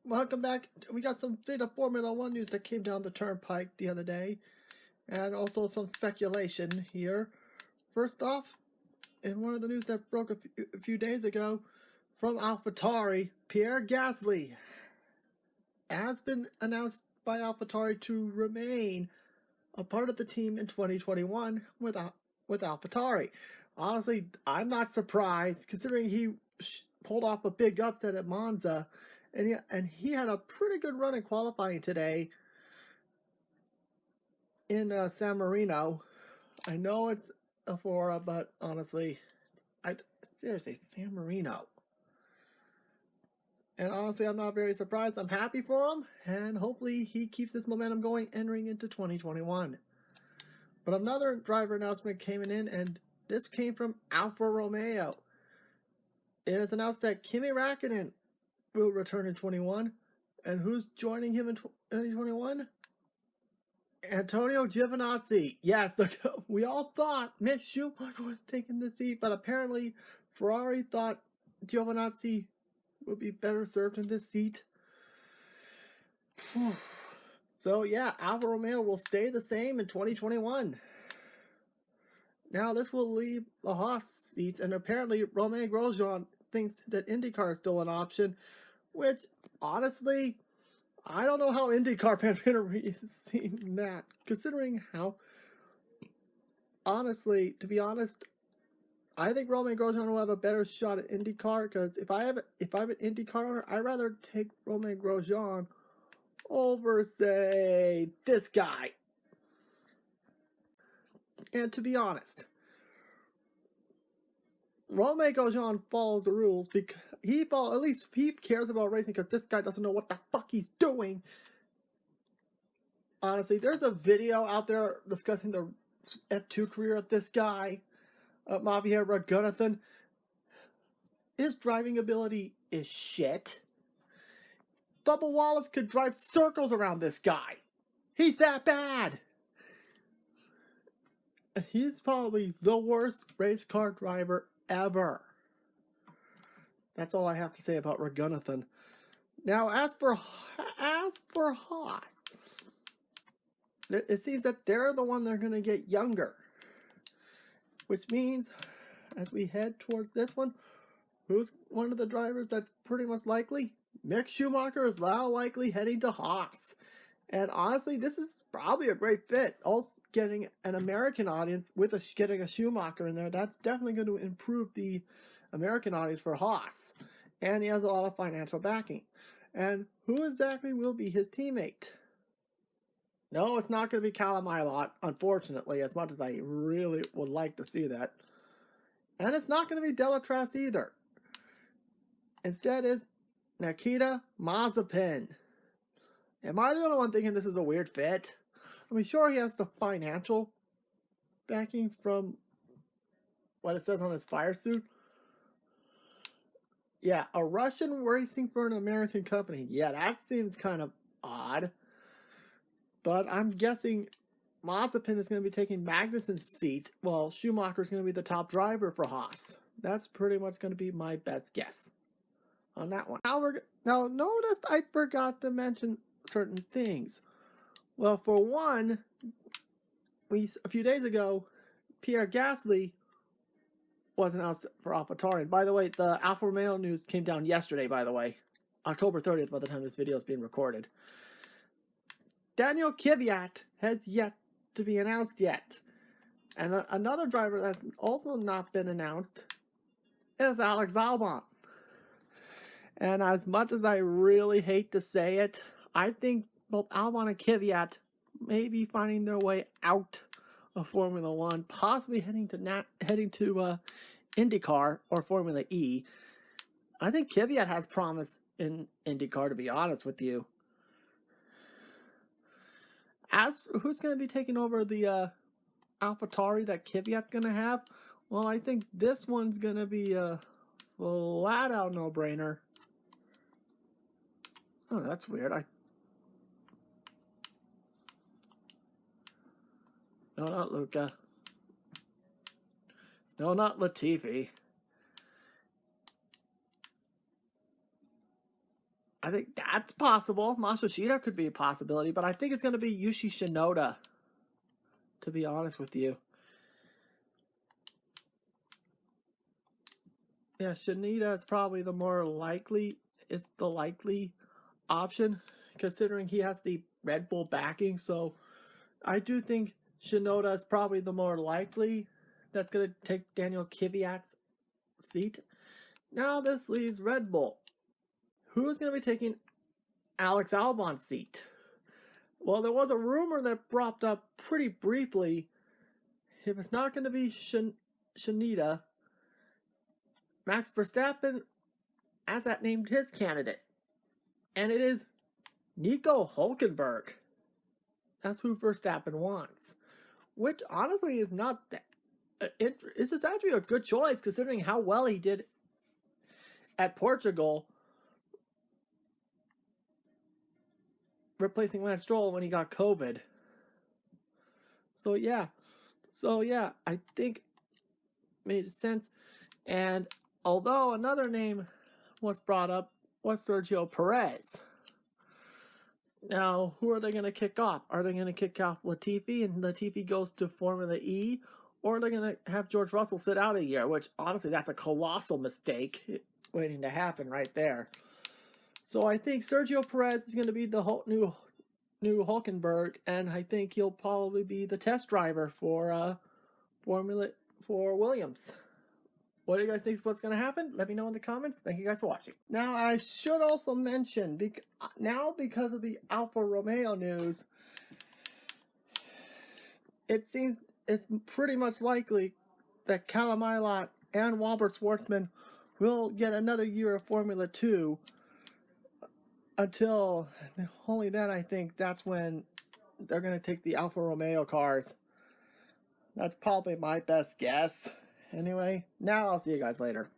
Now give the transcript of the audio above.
Welcome back. We got some bit of Formula One news that came down the turnpike the other day, and also some speculation here. First off, in one of the news that broke a few days ago, from AlphaTauri, Pierre Gasly has been announced by AlphaTauri to remain a part of the team in 2021 with AlphaTauri. Honestly, I'm not surprised considering he pulled off a big upset at Monza, and he had a pretty good run in qualifying today in San Marino. I know it's a Flora, but honestly, seriously, San Marino. And honestly, I'm not very surprised. I'm happy for him, and hopefully he keeps this momentum going entering into 2021. But another driver announcement came in, and this came from Alfa Romeo. It is announced that Kimi Räikkönen will return in 21. And who's joining him in 2021? Antonio Giovinazzi. Yes, we all thought Mick Schumacher was taking the seat, but apparently Ferrari thought Giovinazzi would be better served in this seat. So yeah, Alfa Romeo will stay the same in 2021. Now this will leave the Haas seats, and apparently Romeo Grosjean thinks that IndyCar is still an option, which honestly, I don't know how IndyCar fans are going to receive that, considering how, honestly, to be honest, I think Romeo Grosjean will have a better shot at IndyCar, because if I'm an IndyCar owner, I'd rather take Romeo Grosjean over, say, this guy. And to be honest, Romeo Grosjean follows the rules because at least he cares about racing, because this guy doesn't know what the fuck he's doing. Honestly, there's a video out there discussing the F2 career of this guy, Javier Ragunathan. His driving ability is shit. Bubba Wallace could drive circles around this guy. He's that bad. He's probably the worst race car driver ever. That's all I have to say about Ragunathan. Now, as for Haas, it seems that they're the one that are going to get younger, which means as we head towards this one, who's one of the drivers that's pretty much likely? Mick Schumacher is now likely heading to Haas. And honestly, this is probably a great fit. Also, getting an American audience with getting a Schumacher in there, that's definitely going to improve the American audience for Haas. And he has a lot of financial backing. And who exactly will be his teammate? No, it's not going to be Callum Ilott, unfortunately, as much as I really would like to see that. And it's not going to be Delatras either. Instead, it's Nikita Mazepin. Am I the only one thinking this is a weird fit? I mean, sure, he has the financial backing from what it says on his fire suit. Yeah, a Russian racing for an American company. Yeah, that seems kind of odd. But I'm guessing Mazepin is going to be taking Magnussen's seat, while Schumacher is going to be the top driver for Haas. That's pretty much going to be my best guess on that one. Now notice I forgot to mention certain things. Well, for one, a few days ago, Pierre Gasly was announced for AlphaTauri. And by the way, the Alfa Romeo news came down yesterday, by the way. October 30th by the time this video is being recorded. Daniel Kvyat has yet to be announced yet. And another driver that's also not been announced is Alex Albon. And as much as I really hate to say it, I think both Albon and Kvyat may be finding their way out of Formula One, possibly heading to IndyCar or Formula E. I think Kvyat has promise in IndyCar, to be honest with you. As for who's going to be taking over the AlphaTauri that Kvyat's going to have, well, I think this one's going to be a flat-out no-brainer. Oh, that's weird. No, not Luca. No, not Latifi. I think that's possible. Masashita could be a possibility, but I think it's going to be Yushi Shinoda, to be honest with you. Yeah, Shinoda is probably the more likely, it's the likely option, considering he has the Red Bull backing. So I do think Shinoda is probably the more likely that's going to take Daniel Kvyat's seat. Now this leaves Red Bull. Who's going to be taking Alex Albon's seat? Well, there was a rumor that propped up pretty briefly. If it's not going to be Shinoda, Max Verstappen has that named his candidate. And it is Nico Hülkenberg. That's who Verstappen wants. Which honestly is not that. It's actually a good choice considering how well he did at Portugal, replacing Lance Stroll when he got COVID. So yeah, I think it made sense. And although another name was brought up was Sergio Perez. Now, who are they going to kick off? Are they going to kick off Latifi and Latifi goes to Formula E? Or are they going to have George Russell sit out a year? Which, honestly, that's a colossal mistake waiting to happen right there. So I think Sergio Perez is going to be the new Hülkenberg, and I think he'll probably be the test driver for Williams. What do you guys think is what's going to happen? Let me know in the comments. Thank you guys for watching. Now, I should also mention, because of the Alfa Romeo news, it seems it's pretty much likely that Callum Ilott and Robert Schwartzman will get another year of Formula 2 until only then I think that's when they're going to take the Alfa Romeo cars. That's probably my best guess. Anyway, now I'll see you guys later.